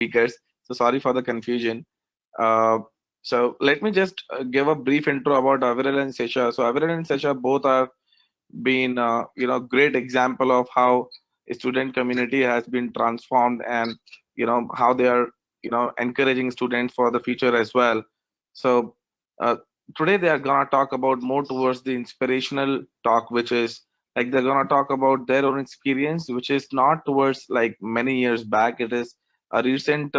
speakers. So sorry for the confusion. Uh, so let me just give a brief intro about Aviral and Sesha. So Aviral and Sesha both are been great example of how a student community has been transformed, and how they are encouraging students for the future as well. So uh, today they are gonna talk about more towards the inspirational talk, which is like they're gonna talk about their own experience, which is not towards like many years back. It is a recent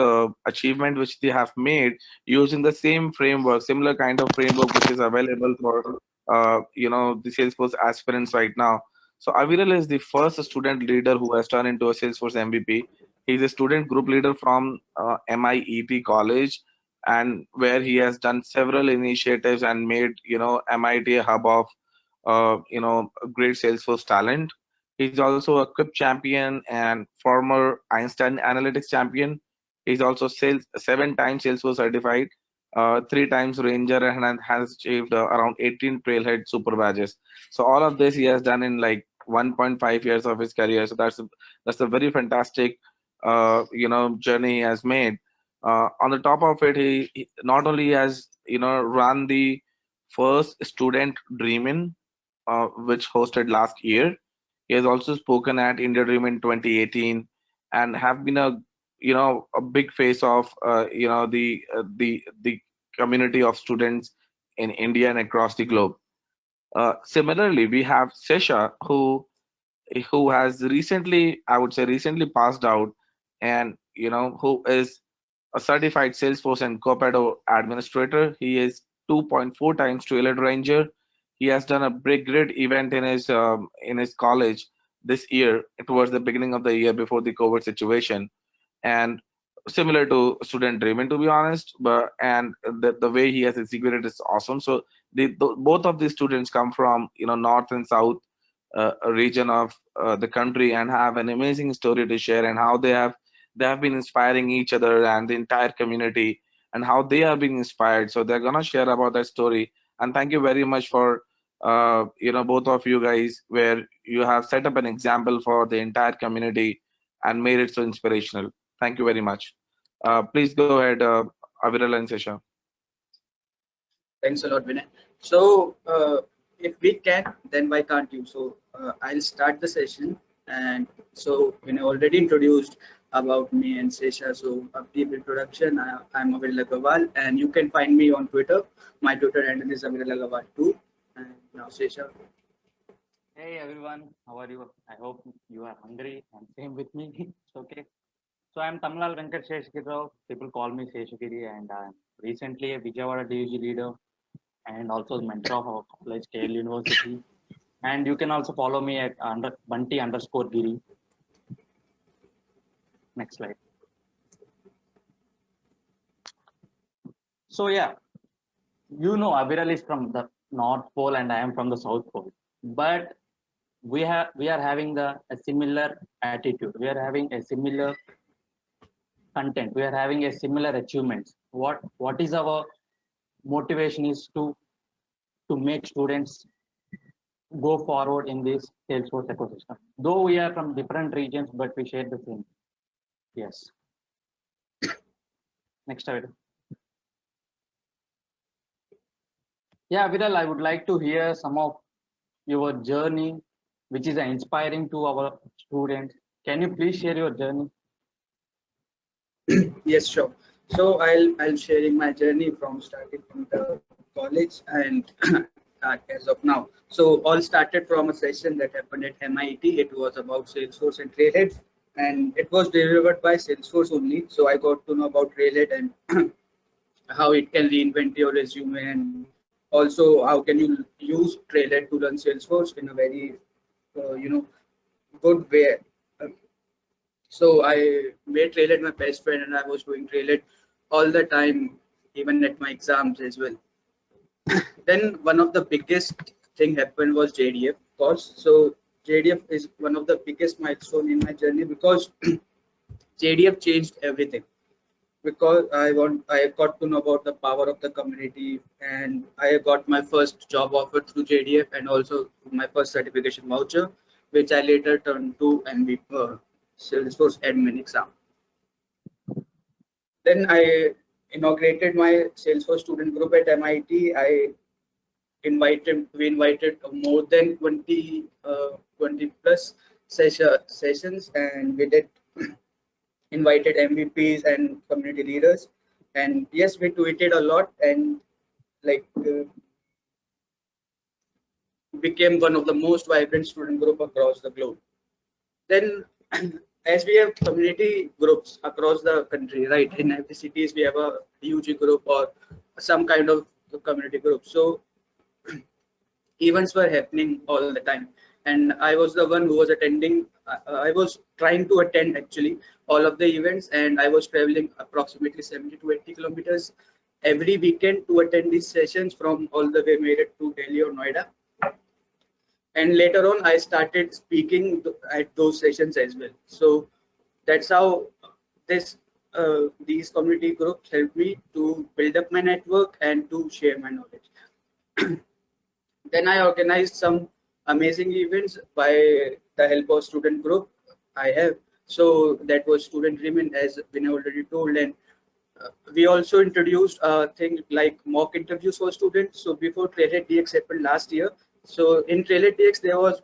achievement which they have made using the same framework, similar kind of framework which is available for the Salesforce aspirants right now. So Aviral is the first student leader who has turned into a Salesforce MVP. He's a student group leader from MIET College, and where he has done several initiatives and made MIT a hub of great Salesforce talent. He's also a CUP champion and former Einstein Analytics champion. He's also sales 7 times Salesforce certified, 3 times Ranger, and has achieved around 18 Trailhead super badges. So all of this he has done in like 1.5 years of his career. So that's a very fantastic journey he has made. On the top of it, he not only has run the first student Dream In, which hosted last year. He has also spoken at India Dream in 2018, and have been a big face of the community of students in India and across the globe. Similarly, we have Sesha, who has recently, I would say, recently passed out, and who is a certified Salesforce and Copado administrator. He is 2.4 times Trailhead Ranger. He has done a great event in his college this year, towards the beginning of the year before the COVID situation, and similar to Student Dreamin, to be honest. But and the way he has executed is awesome. So both of these students come from north and south region of the country, and have an amazing story to share, and how they have been inspiring each other and the entire community, and how they are being inspired. So they're gonna share about that story. And thank you very much for both of you guys, where you have set up an example for the entire community and made it so inspirational. Thank you very much. Please go ahead, Aviral and Sesha. Thanks a lot, Vinay. So, if we can, then why can't you? So, I'll start the session. And so, Vinay already introduced about me and Sesha. So, a brief introduction. I'm Aviral Agarwal, and you can find me on Twitter. My Twitter handle is Aviral Agarwal too. And now, Sesha. Hey everyone, how are you? I hope you are hungry and same with me. It's okay. So I'm Tamlal Venkat Sheshgirrao. People call me Sheshgiri, and I'm recently a Vijayawada DUG leader and also the mentor of our college, KL University. And you can also follow me at Bunty underscore Giri. Next slide. So yeah, Aviral is from the North Pole and I am from the South Pole. But we are having a similar attitude. We are having a similar content. We are having a similar achievements. What is our motivation is to make students go forward in this Salesforce ecosystem. Though we are from different regions, but we share the same. Yes. Next slide. Yeah, Viral, I would like to hear some of your journey, which is inspiring to our students. Can you please share your journey? Yes, sure. So I'll sharing my journey from starting from the college and as of now. So all started from a session that happened at MIT. It was about Salesforce and Trailhead, and it was delivered by Salesforce only. So I got to know about Trailhead and how it can reinvent your resume, and also how can you use Trailhead to run Salesforce in a very good way. So I made Trailhead my best friend, and I was doing Trailhead all the time, even at my exams as well. Then one of the biggest thing happened was JDF, of course. So JDF is one of the biggest milestone in my journey because JDF changed everything. Because I got to know about the power of the community, and I got my first job offer through JDF, and also my first certification voucher, which I later turned to MVP, Salesforce admin exam. Then I inaugurated my Salesforce student group at MIT. We invited more than 20 plus sessions, and we did invited MVPs and community leaders. And yes, we tweeted a lot, and like became one of the most vibrant student group across the globe. Then as we have community groups across the country, right? In every cities we have a UG group or some kind of community group. So events were happening all the time, and I was the one who was attending. I was trying to attend actually all of the events, and I was traveling approximately 70 to 80 kilometers every weekend to attend these sessions from all the way made it to Delhi or Noida. And later on I started speaking at those sessions as well. So that's how this these community groups helped me to build up my network and to share my knowledge. Then I organized some amazing events by the help of student group I have. So that was Student Dream, as Vinay already told, and we also introduced things like mock interviews for students. So before Trailhead DX happened last year, so in Trailhead DX there was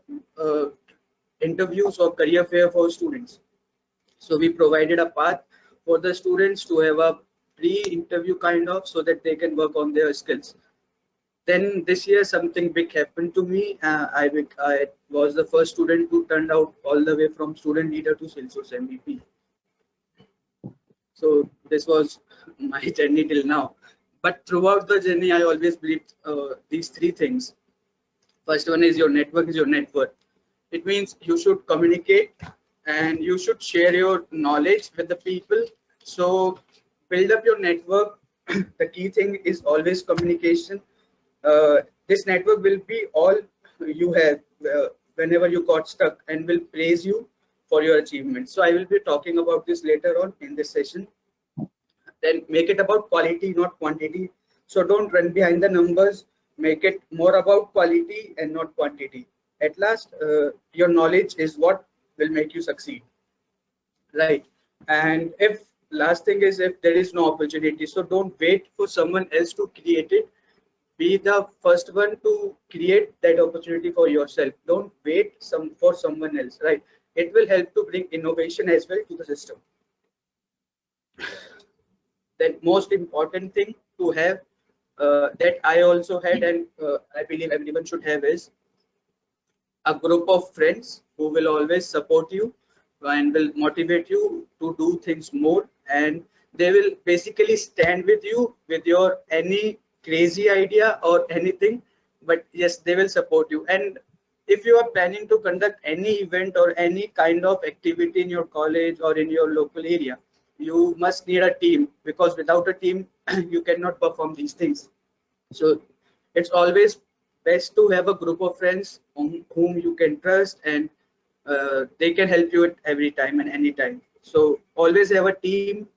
interviews or career fair for students. So we provided a path for the students to have a pre-interview kind of, so that they can work on their skills. Then this year something big happened to me. I was the first student who turned out all the way from student leader to Salesforce MVP. So this was my journey till now. But throughout the journey, I always believed these three things. First one is your network is your net worth. It means you should communicate and you should share your knowledge with the people. So build up your network. The key thing is always communication. This network will be all you have whenever you got stuck, and will praise you for your achievements. So I will be talking about this later on in this session. Then make it about quality, not quantity. So don't run behind the numbers. Make it more about quality and not quantity. At last, your knowledge is what will make you succeed, right? And if last thing is, if there is no opportunity, so don't wait for someone else to create it. Be the first one to create that opportunity for yourself. Don't wait for someone else, right? It will help to bring innovation as well to the system. That most important thing to have, that I also had, and I believe everyone should have, is a group of friends who will always support you and will motivate you to do things more, and they will basically stand with you with your any crazy idea or anything. But yes, they will support you. And if you are planning to conduct any event or any kind of activity in your college or in your local area, you must need a team, because without a team you cannot perform these things. So it's always best to have a group of friends whom you can trust, and they can help you at every time and any time. So always have a team.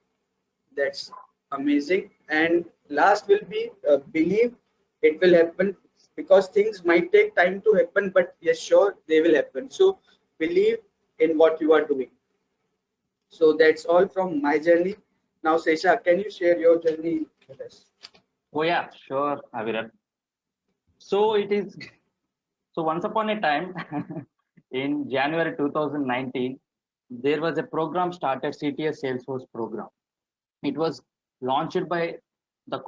That's amazing. And last will be believe it will happen, because things might take time to happen, but yes, sure, they will happen. So believe in what you are doing. So that's all from my journey. Now, Sesha, can you share your journey with us? Oh yeah, sure, Aviral. So it is. So once upon a time, in January 2019, there was a program started, CTS Salesforce program. It was launched by the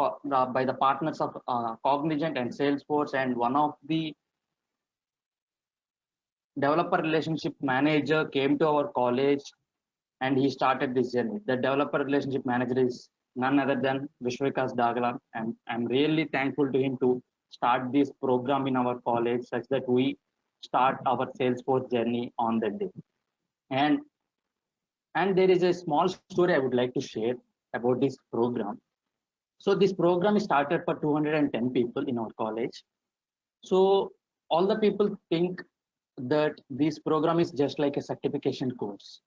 partners of Cognizant and Salesforce, and one of the developer relationship manager came to our college and he started this journey. The developer relationship manager is none other than Vishwakas Dagalan, and I'm really thankful to him to start this program in our college, such that we start our Salesforce journey on that day. And there is a small story I would like to share about this program. So this program is started for 210 people in our college. So all the people think that this program is just like a certification course.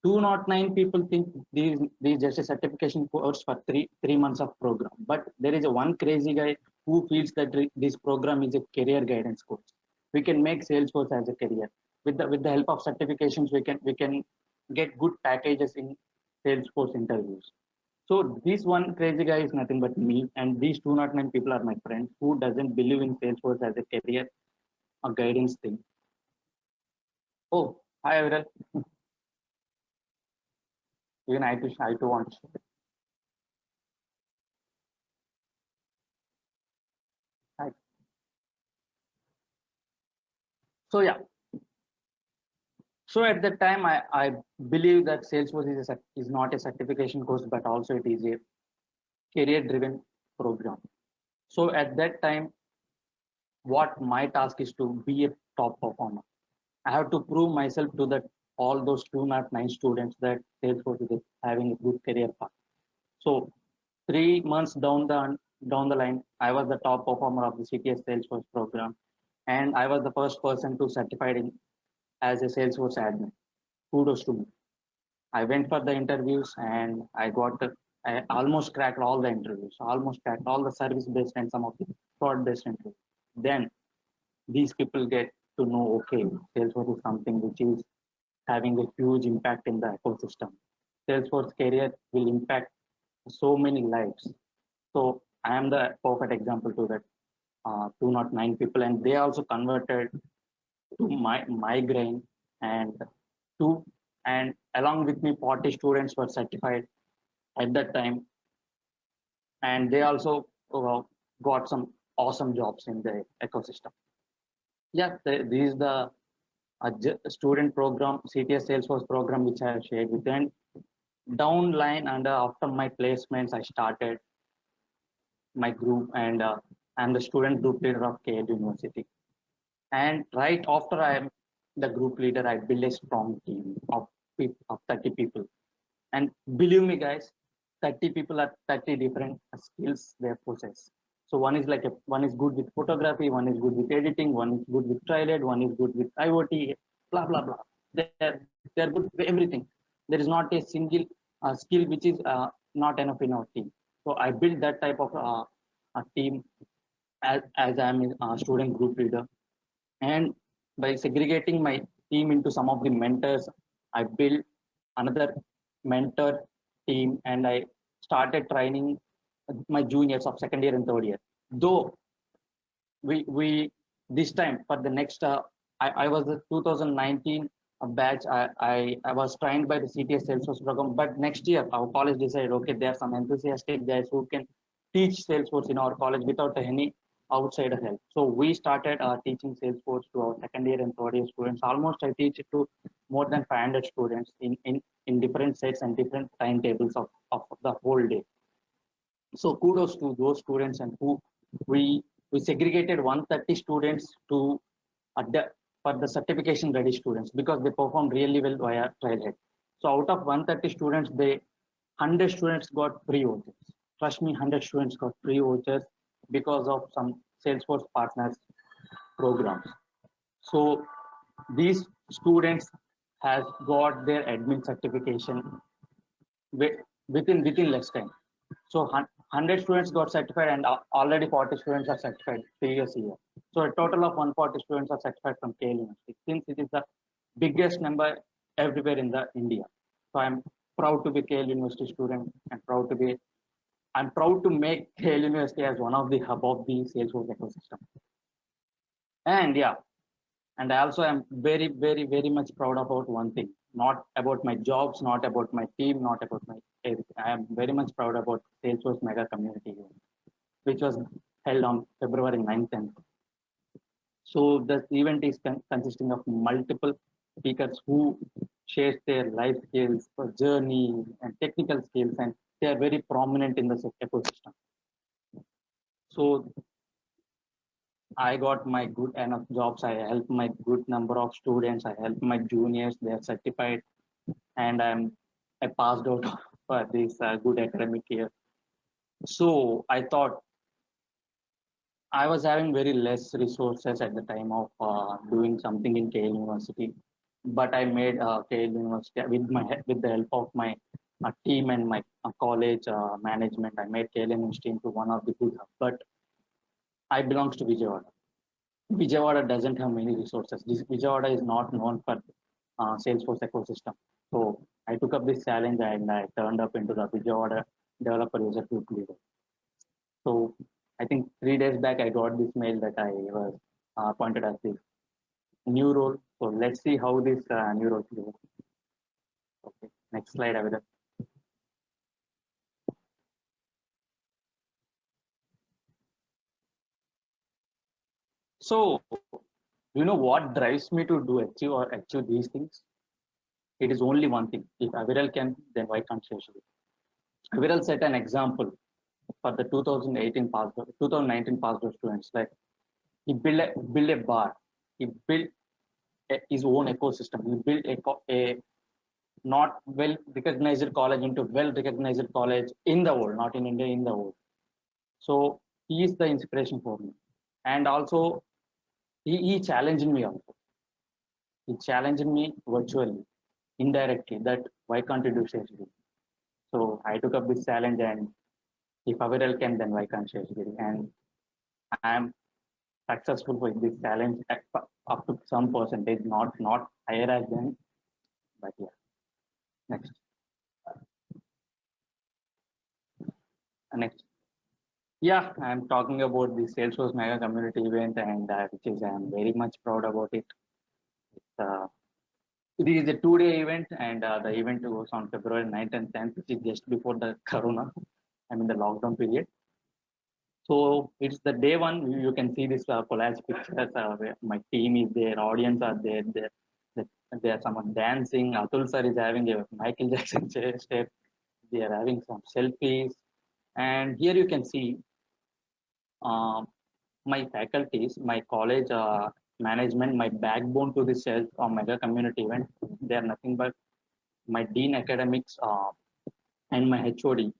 209 people think these just a certification course for three months of program. But there is a one crazy guy who feels that this program is a career guidance course. We can make Salesforce as a career. With the help of certifications, we can get good packages in Salesforce interviews. So this one crazy guy is nothing but me, and these 209 people are my friends who doesn't believe in Salesforce as a career or guidance thing. Oh, hi Aviral. Even I too want to share. Hi. So yeah, so at that time I believe that Salesforce is not a certification course, but also it is a career driven program. So at that time, what my task is to be a top performer. I have to prove myself to that all those 209 students that Salesforce is having a good career path. So 3 months down the line, I was the top performer of the CTS Salesforce program, and I was the first person to certified in as a Salesforce admin. Kudos to me. I went for the interviews and I almost cracked all the interviews, almost cracked all the service based and some of the fraud based interviews. Then these people get to know, okay, Salesforce is something which is having a huge impact in the ecosystem. Salesforce career will impact so many lives. So I am the perfect example to that 209 people, and they also converted to migraine and to and along with me 40 students were certified at that time, and they also got some awesome jobs in the ecosystem. Yeah, this is the student program, CTS Salesforce program, which I have shared with them. Downline and after my placements, I started my group, and I'm the student group leader of KL University. And right after I am the group leader, I build a strong team of 30 people. And believe me, guys, 30 people are 30 different skills they possess. So one is good with photography, one is good with editing, one is good with TriLED, one is good with IoT, blah blah blah. They're good with everything. There is not a single skill which is not enough in our team. So I built that type of a team as I'm a student group leader, and by segregating my team into some of the mentors, I built another mentor team, and I started training my juniors of second year and third year. Though we this time for the next I was the 2019 batch. I was trained by the CTS Salesforce program, but next year our college decided, okay, there are some enthusiastic guys who can teach Salesforce in our college without any outsider help. So we started teaching Salesforce to our second year and third year students. Almost I teach it to more than 500 students in different sets and different timetables of the whole day. So kudos to those students, and who we we segregated 130 students to for the certification ready students because they performed really well via TrialHead. So out of 130 students, 100 students got free vouchers. Trust me, 100 students got free vouchers because of some Salesforce partners programs. So these students has got their admin certification within less time. So 100 students got certified, and already 40 students are certified previous year. So a total of 140 students are certified from KL University, since it is the biggest number everywhere in the India. So I'm proud to be KL University student, and I'm proud to make KL University as one of the hub of the Salesforce ecosystem. And yeah, and I also am very, very, very much proud about one thing, not about my jobs, not about my team, not about my everything. I am very much proud about Salesforce Mega Community Event, which was held on February 9th and 10th. So the event is consisting of multiple speakers who share their life skills, journey, and technical skills, and they are very prominent in the ecosystem. So I got my good enough jobs. I helped my good number of students. I helped my juniors. They are certified, and I passed out for this good academic year. So I thought I was having very less resources at the time of doing something in KL University, but I made KL University with the help of my team and my college management. I made KL University into one of the good hubs. But I belongs to Vijayawada. Vijayawada doesn't have many resources. Vijayawada is not known for Salesforce ecosystem. So I took up this challenge and I turned up into the Vijayawada developer user group leader. So I think 3 days back I got this mail that I was appointed as this new role. So let's see how this new role will work. Okay, next slide, Avida. So you know what drives me to do achieve these things? It is only one thing. If Aviral can, then why can't Sheshri? Aviral set an example for the 2019 passed out students. Like he built a bar. He built his own ecosystem. He built a not well recognized college into well recognized college in the world, not in India, in the world. So he is the inspiration for me. And also he challenged me also. He challenged me virtually, indirectly, that why can't you do Sheshri? So I took up this challenge, and if Aviral can, then why can't Sheshri? And I am successful with this challenge up to some percentage, not higher as them, but yeah. Next. Next. Yeah, I'm talking about the Salesforce Mega Community event, and which is I'm very much proud about it. Uh, it is a 2-day event, and the event was on February 9th and 10th, which is just before the Corona, I mean the lockdown period. So it's the day one. You can see this collage pictures. Where my team is there, audience are there. There are someone dancing. Atul sir is having a Michael Jackson step. They are having some selfies, and here you can see my faculties, my college management, my backbone to this sales or mega community event. They are nothing but my dean academics and my HOD.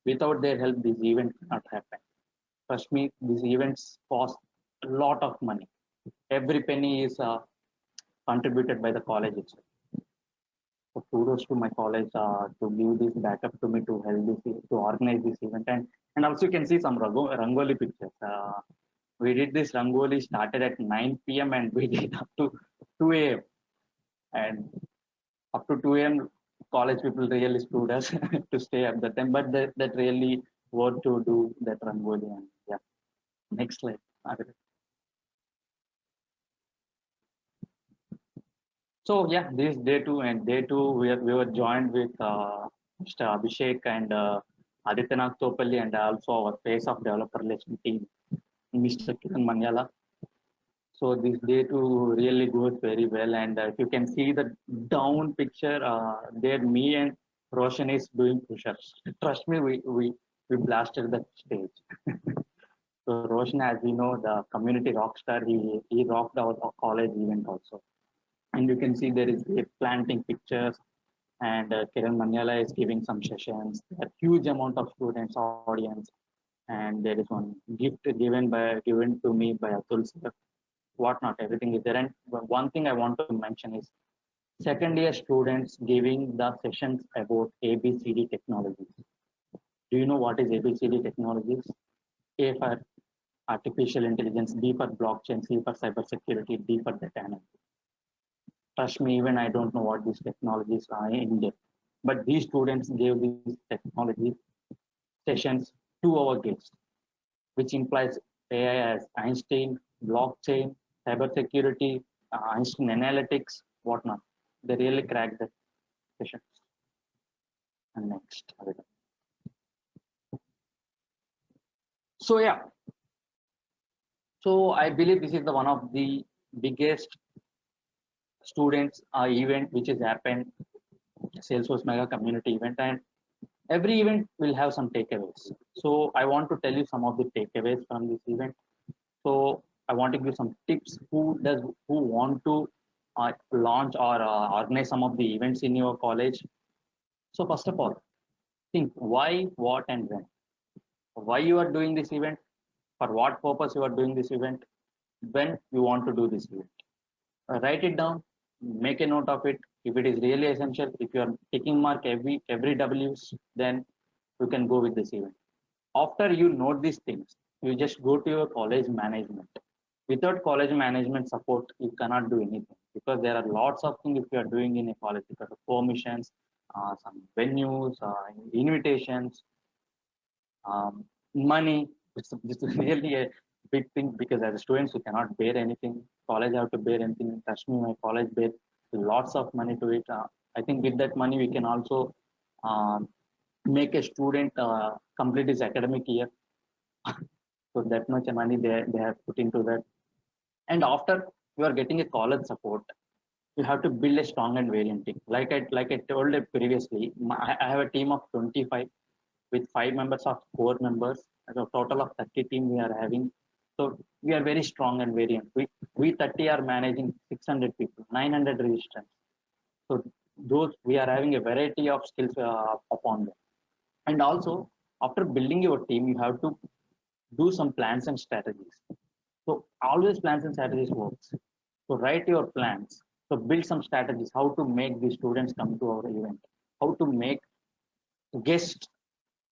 Without their help, this event cannot happen. Trust me, these events cost a lot of money. Every penny is contributed by the college itself. So kudos to my college to give this backup to me to help this to organize this event, and also you can see some rangoli pictures. We did this rangoli started at 9 p.m. and we did up to 2 a.m. and up to 2 a.m. college people really screwed us to stay at that time, but that really worth to do that rangoli. And yeah, next slide. So yeah, this day two, and day two we were joined with Mr. Abhishek and Adityanath Topalli, and also our face of developer relation team, Mr. Kiran Manyala. So this day two really goes very well, and if you can see the down picture, there me and Roshan is doing push-ups. Trust me, we blasted the stage. So Roshan, as we know, the community rock star, he rocked our college event also. And you can see there is a planting pictures, and Kiran Manyala is giving some sessions. A huge amount of students, audience, and there is one gift given to me by Atul sir. Whatnot, everything is there. And one thing I want to mention is second year students giving the sessions about ABCD technologies. Do you know what is ABCD technologies? A for artificial intelligence, B for blockchain, C for cybersecurity, D for data analytics. Trust me, even I don't know what these technologies are in depth. But these students gave these technology sessions to our guests, which implies AI as Einstein, blockchain, cybersecurity, Einstein analytics, whatnot. They really cracked the sessions. And next. So yeah. So I believe this is the one of the biggest students event which has happened, Salesforce Mega Community event, and every event will have some takeaways. So I want to tell you some of the takeaways from this event. So I want to give some tips who want to launch or organize some of the events in your college. So first of all, think why, what, and when. Why you are doing this event, for what purpose you are doing this event, when you want to do this event. Write it down, make a note of it. If it is really essential, if you are taking mark every W's, then you can go with this event. After you note these things, you just go to your college management. Without college management support, you cannot do anything, because there are lots of things if you are doing in a college, because of permissions, some venues, invitations, Money, this is really a big thing because as students, we cannot bear anything. College have to bear anything. Trust me, my college bear lots of money to it. I think with that money, we can also um, make a student complete his academic year. So that much money they have put into that. And after you are getting a college support, you have to build a strong and variant team. Like I told it previously, I have a team of 25 with 5 members of 4 members. As a total of 30 team we are having. So we are very strong and variant. We 30 are managing 600 people, 900 resistance. So those we are having a variety of skills upon them. And also after building your team, you have to do some plans and strategies. So always plans and strategies works. So write your plans. So build some strategies how to make the students come to our event, how to make guests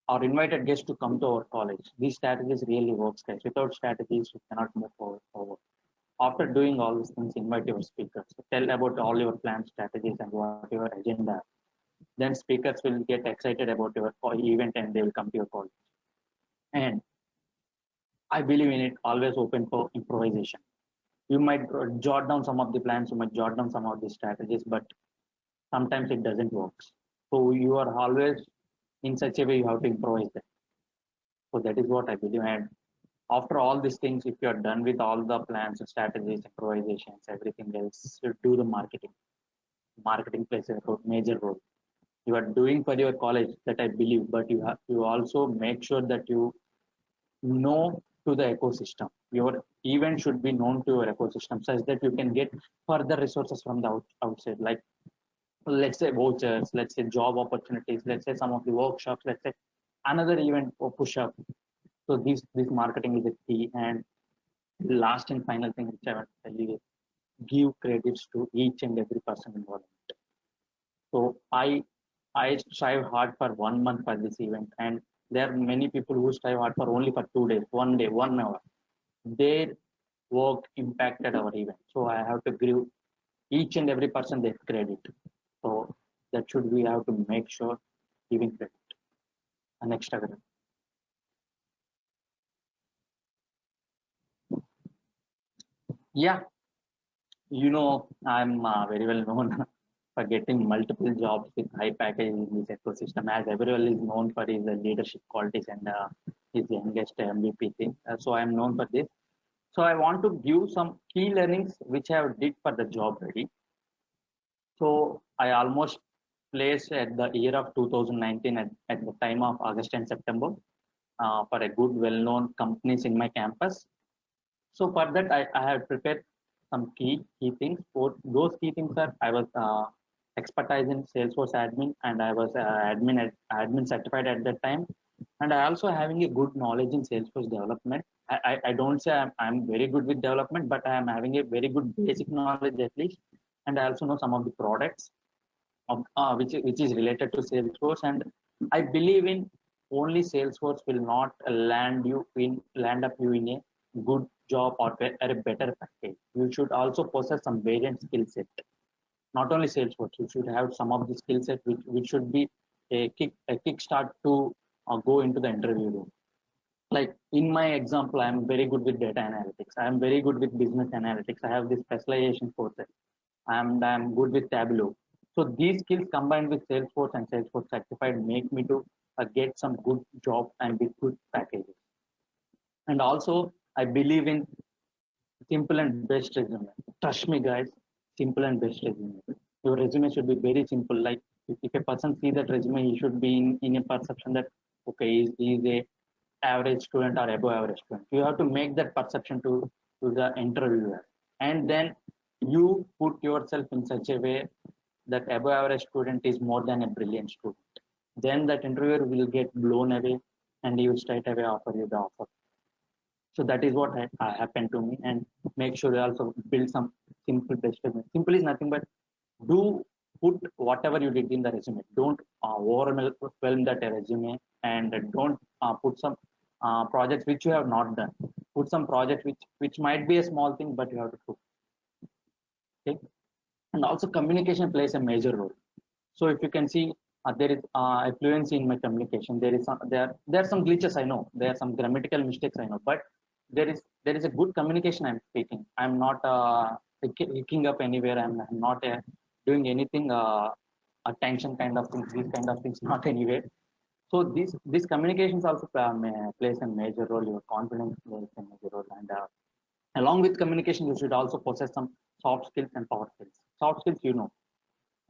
or invited guests to come to our college. These strategies really works, guys. Without strategies, you cannot move forward. After doing all these things, invite your speakers. Tell about all your plans, strategies, and what your agenda. Then speakers will get excited about your event and they will come to your college. And I believe in it, always open for improvisation. You might jot down some of the plans, you might jot down some of the strategies, but sometimes it doesn't work. So you are always in such a way you have to improvise that. So that is what I believe. And after all these things, if you are done with all the plans and strategies, improvisations, everything else, you do the marketing. Marketing plays a major role. You are doing for your college that I believe, but you have to also make sure that you know to the ecosystem. Your event should be known to your ecosystem such that you can get further resources from the outside, like let's say vouchers, let's say job opportunities, let's say some of the workshops, let's say another event or push up. So this marketing is a key. And last and final thing which I want to tell you is give credits to each and every person involved. So I strive hard for 1 month for this event, and there are many people who strive hard for only for 2 days, 1 day, 1 hour. Their work impacted our event. So I have to give each and every person their credit. So that should we have to make sure giving credit. And next again. Yeah, I'm very well known for getting multiple jobs with high package in this ecosystem, as everyone is known for his leadership qualities and his youngest MVP thing. So I'm known for this. So I want to give some key learnings which I have did for the job ready. So I almost placed at the year of 2019 at the time of August and September for a good well-known companies in my campus. So for that, I have prepared some key things. For those key things are I was expertise in Salesforce admin, and I was admin certified at that time, and I also having a good knowledge in Salesforce development. I don't say I'm very good with development, but I am having a very good basic knowledge at least, and I also know some of the products of, which is related to Salesforce. And I believe in only Salesforce will not land up you in a good job or a better package. You should also possess some variant skill set. Not only Salesforce, you should have some of the skill set which should be a kickstart to go into the interview room. Like in my example, I'm very good with data analytics. I'm very good with business analytics. I have this specialization courses, and I'm good with Tableau. So these skills combined with Salesforce and Salesforce certified make me to get some good job and with good packages. And also, I believe in simple and best resume. Trust me, guys, simple and best resume. Your resume should be very simple. Like if a person sees that resume, he should be in a perception that okay, he's a average student or above average student. You have to make that perception to the interviewer, and then you put yourself in such a way that above average student is more than a brilliant student. Then that interviewer will get blown away, and he will straight away offer you the offer. So that is what happened to me. And make sure you also build some simple best resume. Simple is nothing but do put whatever you did in the resume. Don't overwhelm that resume, and don't put some projects which you have not done. Put some project which might be a small thing, but you have to put. Okay, and also communication plays a major role. So if you can see, there is a fluency in my communication. There are some glitches, I know. There are some grammatical mistakes, I know. But there is a good communication I'm speaking. I'm not hicking up anywhere. I'm not doing anything attention kind of things. These kind of things not anywhere. So these communications also plays a major role. Your confidence plays a major role, and along with communication, you should also possess some soft skills and power skills. Soft skills, you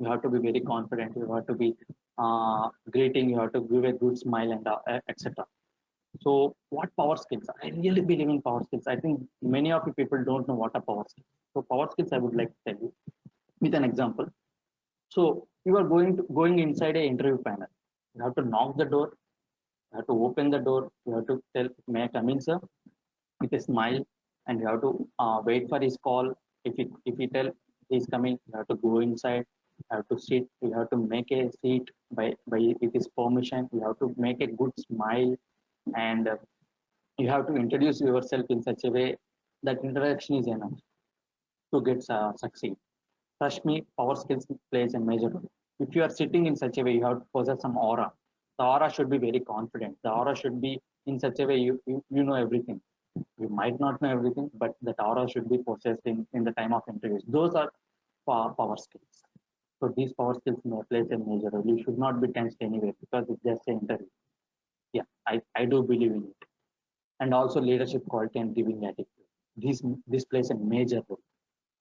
have to be very confident. You have to be greeting. You have to give a good smile and etc. So what power skills? I really believe in power skills. I think many of you people don't know what are power skills. So power skills, I would like to tell you with an example. So you are going inside a interview panel. You have to knock the door. You have to open the door. You have to tell, "May I come in, sir?" with a smile, and you have to wait for his call. If he tell he's coming, you have to go inside. You have to sit. You have to make a seat by with his permission. You have to make a good smile, and you have to introduce yourself in such a way that introduction is enough to get succeed. Trust me, power skills plays a major role. If you are sitting in such a way, you have to possess some aura. The aura should be very confident. The aura should be in such a way you know everything. You might not know everything, but that aura should be possessed in the time of interviews. Those are power skills. So these power skills may play a major role. You should not be tensed anywhere because it's just an interview. Yeah, I do believe in it. And also leadership quality and giving attitude. This plays a major role.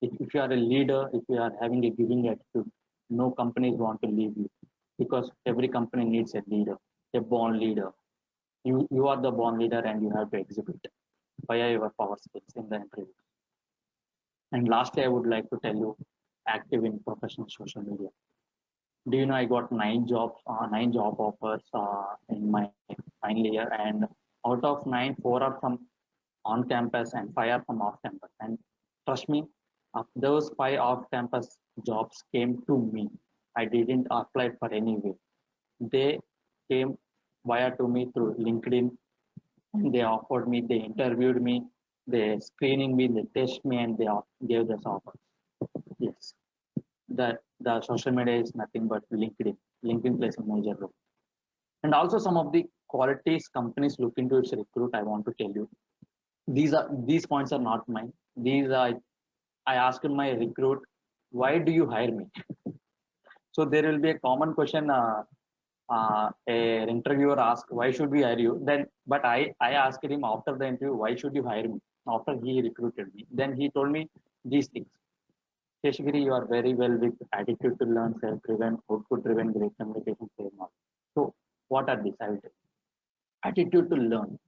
If you are a leader, if you are having a giving attitude, no companies want to leave you because every company needs a leader, a born leader. You are the born leader and you have to exhibit via your power skills in the interview. And lastly, I would like to tell you active in professional social media. Do you know I got 9 job offers in my final year, and out of 9, 4 are from on campus and 5 are from off campus. And trust me, those 5 off campus jobs came to me. I didn't apply for anywhere. They came via to me through LinkedIn, and they offered me, they interviewed me, they screening me, they test me, and they gave this offer. Yes, the social media is nothing but LinkedIn. LinkedIn plays a major role. And also some of the qualities companies look into its recruit, I want to tell you. These points are not mine. I asked my recruit, why do you hire me? So there will be a common question. A interviewer asked, why should we hire you? But I asked him after the interview, why should you hire me? After he recruited me, then he told me these things. Sheshagiri, you are very well with attitude to learn, self-driven, output-driven, great communication, fair knowledge. So what are these? I will tell you. Attitude to learn.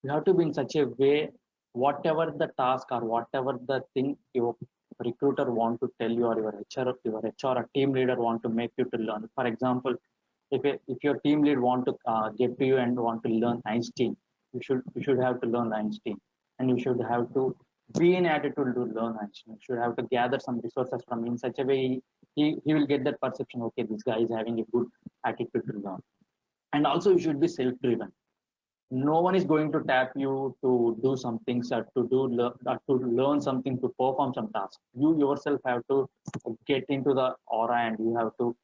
You have to be in such a way, whatever the task or whatever the thing your recruiter want to tell you, or your HR or team leader want to make you to learn. For example, if your team lead want to get to you and want to learn Einstein, you should have to learn Einstein, and you should have to be in attitude to learn Einstein. You should have to gather some resources from him in such a way he will get that perception. Okay, this guy is having a good attitude to learn. And also you should be self-driven. No one is going to tap you to do some things or to learn something, to perform some task. You yourself have to get into the aura, and you have to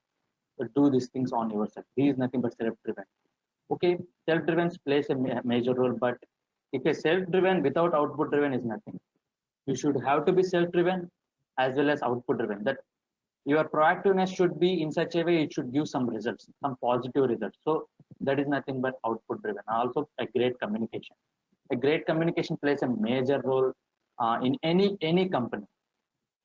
do these things on yourself. He is nothing but self-driven. Okay, self-driven plays a major role, but if a self-driven without output-driven is nothing. You should have to be self-driven as well as output-driven. That your proactiveness should be in such a way it should give some results, some positive results. So that is nothing but output-driven. Also, a great communication. A great communication plays a major role in any company.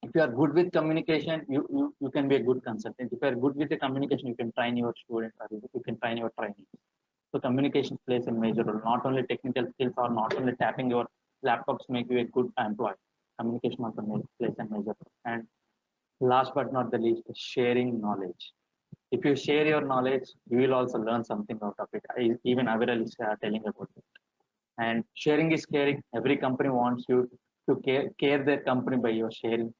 If you are good with communication, you can be a good consultant. If you are good with the communication, you can train your students, or you can train your trainees. So communication plays a major role. Not only technical skills or not only tapping your laptops make you a good employee. Communication also plays a major role. And last but not the least, sharing knowledge. If you share your knowledge, you will also learn something out of it. Even Aviral is telling about it. And sharing is caring. Every company wants you to care their company by your sharing.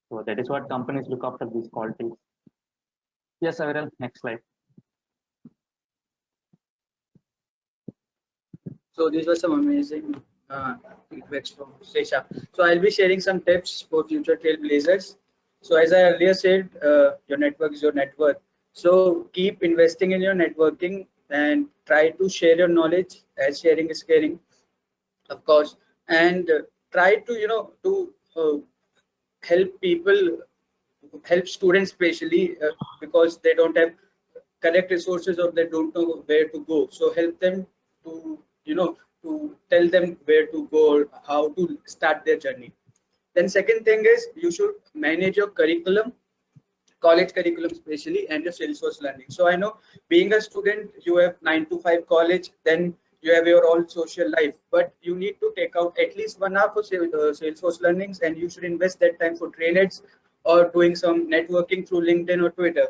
So that is what companies look after these qualities. Yes, Aviral, next slide. So these were some amazing feedbacks from Sesha. So I'll be sharing some tips for future trailblazers. So as I earlier said, your network is your net worth. So keep investing in your networking and try to share your knowledge, as sharing is caring, of course, and try to to help people, help students especially because they don't have correct resources or they don't know where to go. So help them to to tell them where to go or how to start their journey. Then second thing is you should manage your curriculum, college curriculum especially, and your Salesforce learning. So I know being a student, you have 9 to 5 college, then you have your own social life, but you need to take out at least 1 hour for Salesforce learnings, and you should invest that time for trainers or doing some networking through LinkedIn or Twitter.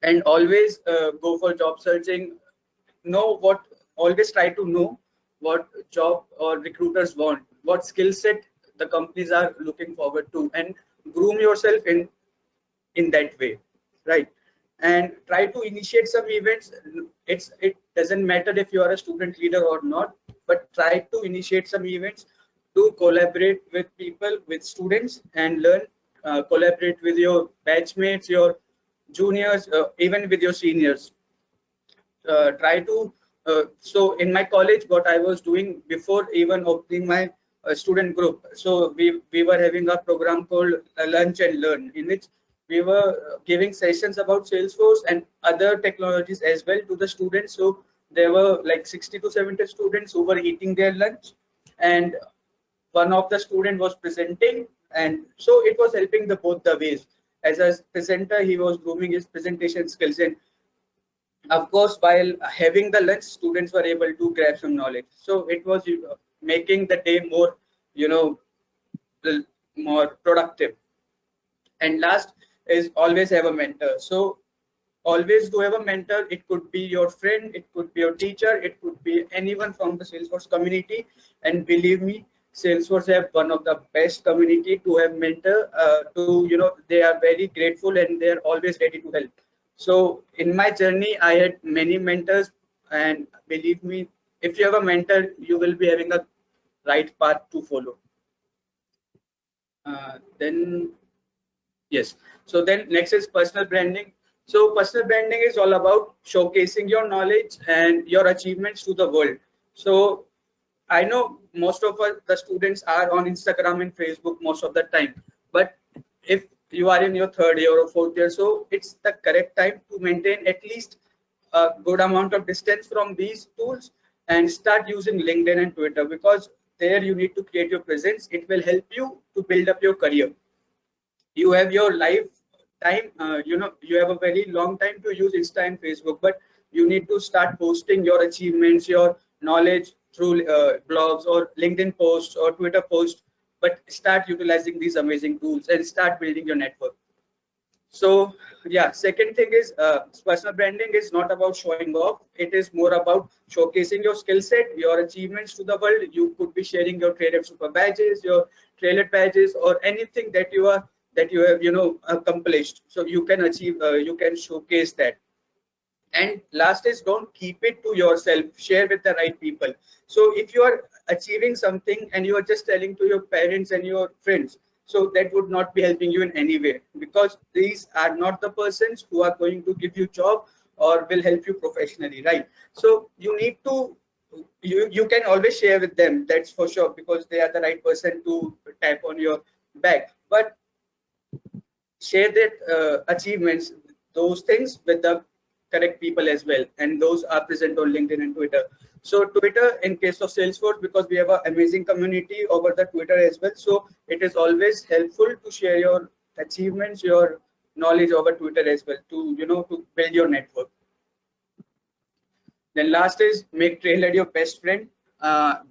And always go for job searching. Know what, always try to know what job or recruiters want, what skill set the companies are looking forward to, and groom yourself in that way, right? And try to initiate some events. It doesn't matter if you are a student leader or not, but try to initiate some events to collaborate with people, with students, and learn, collaborate with your batchmates, your juniors, even with your seniors. Try to so in my college, what I was doing before even opening my student group, so we were having a program called Lunch and Learn, in which we were giving sessions about Salesforce and other technologies as well to the students. So there were like 60 to 70 students who were eating their lunch, and one of the student was presenting, and so it was helping the both the ways. As a presenter, he was grooming his presentation skills, and of course, while having the lunch, students were able to grab some knowledge. So it was making the day more, you know, more productive. And last is always have a mentor. So always do have a mentor. It could be your friend, it could be your teacher, it could be anyone from the Salesforce community. And believe me, Salesforce have one of the best community to have mentor. They are very grateful and they are always ready to help. So in my journey, I had many mentors, and believe me, if you have a mentor, you will be having a right path to follow. Then yes, so then next is personal branding. So personal branding is all about showcasing your knowledge and your achievements to the world. So I know most of us, the students are on Instagram and Facebook most of the time, but if you are in your third year or fourth year, so it's the correct time to maintain at least a good amount of distance from these tools and start using LinkedIn and Twitter, because there you need to create your presence. It will help you to build up your career. You have your life time, you have a very long time to use Insta and Facebook, but you need to start posting your achievements, your knowledge through blogs or LinkedIn posts or Twitter posts, but start utilizing these amazing tools and start building your network. So yeah, second thing is personal branding is not about showing off. It is more about showcasing your skill set, your achievements to the world. You could be sharing your Traded Super badges, your Traded badges, or anything that you have accomplished. So you can achieve, you can showcase that. And last is, don't keep it to yourself, share with the right people. So if you are achieving something and you are just telling to your parents and your friends, so that would not be helping you in any way, because these are not the persons who are going to give you job or will help you professionally, right? So you need to, you can always share with them, that's for sure, because they are the right person to tap on your back, but share their achievements, those things, with the correct people as well, and those are present on LinkedIn and Twitter. So Twitter, in case of Salesforce, because we have an amazing community over the Twitter as well, so it is always helpful to share your achievements, your knowledge over Twitter as well, to to build your network. Then last is make Trailhead your best friend.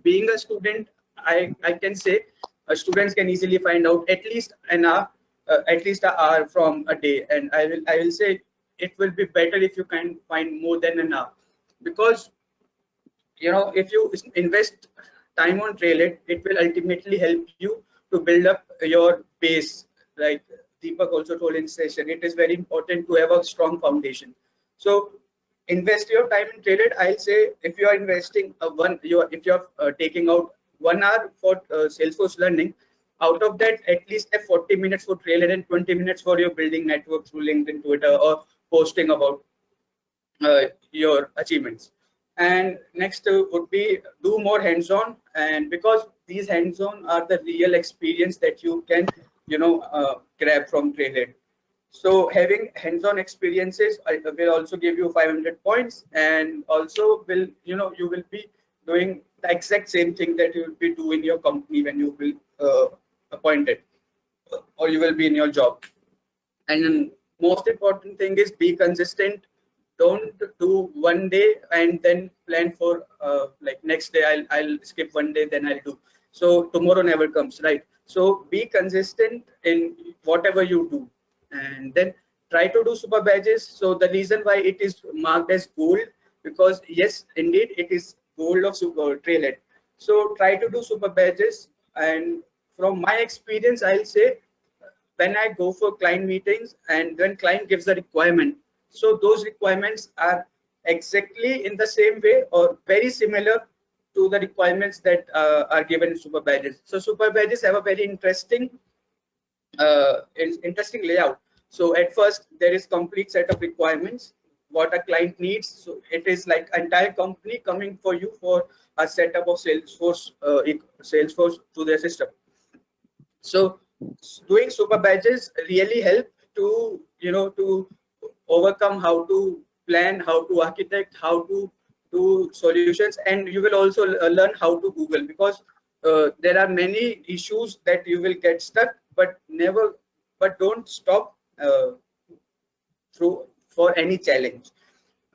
Being a student, I can say students can easily find out at least an hour, from a day, and I will say it will be better if you can find more than an hour, because if you invest time on Trailhead, it will ultimately help you to build up your base. Like Deepak also told in session, it is very important to have a strong foundation. So invest your time in Trailhead. I'll say if you are investing if you are taking out 1 hour for Salesforce learning, out of that at least 40 minutes for Trailhead and 20 minutes for your building network through LinkedIn, Twitter, or posting about your achievements. And next would be do more hands-on, and because these hands-on are the real experience that you can grab from Trailhead. So having hands-on experiences will also give you 500 points, and also will you will be doing the exact same thing that you will be doing in your company when you will appointed, or you will be in your job. And then most important thing is be consistent. Don't do one day and then plan for like next day I'll skip one day, then I'll do. So tomorrow never comes, right? So be consistent in whatever you do, and then try to do super badges. So the reason why it is marked as gold, because yes, indeed it is gold of super Trailhead. So try to do super badges, and from my experience I'll say, when I go for client meetings and when client gives the requirement, so those requirements are exactly in the same way or very similar to the requirements that are given in super badges. So super badges have a very interesting layout. So at first there is complete set of requirements what a client needs. So it is like entire company coming for you for a setup of Salesforce to their system. So doing super badges really help to to overcome how to plan, how to architect, how to do solutions, and you will also learn how to Google, because there are many issues that you will get stuck, but don't stop through for any challenge.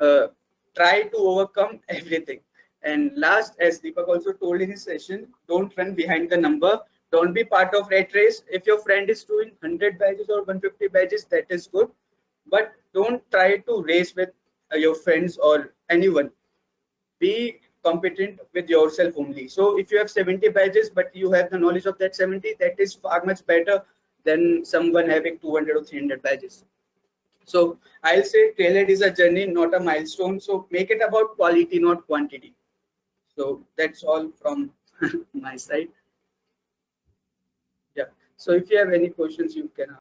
Uh, Try to overcome everything. And last, as Deepak also told in his session, don't run behind the number. Don't be part of rat race. If your friend is doing 100 badges or 150 badges, that is good. But don't try to race with your friends or anyone. Be competent with yourself only. So if you have 70 badges, but you have the knowledge of that 70, that is far much better than someone having 200 or 300 badges. So I'll say Trailhead is a journey, not a milestone. So make it about quality, not quantity. So that's all from my side. Yeah. So if you have any questions, you can ask.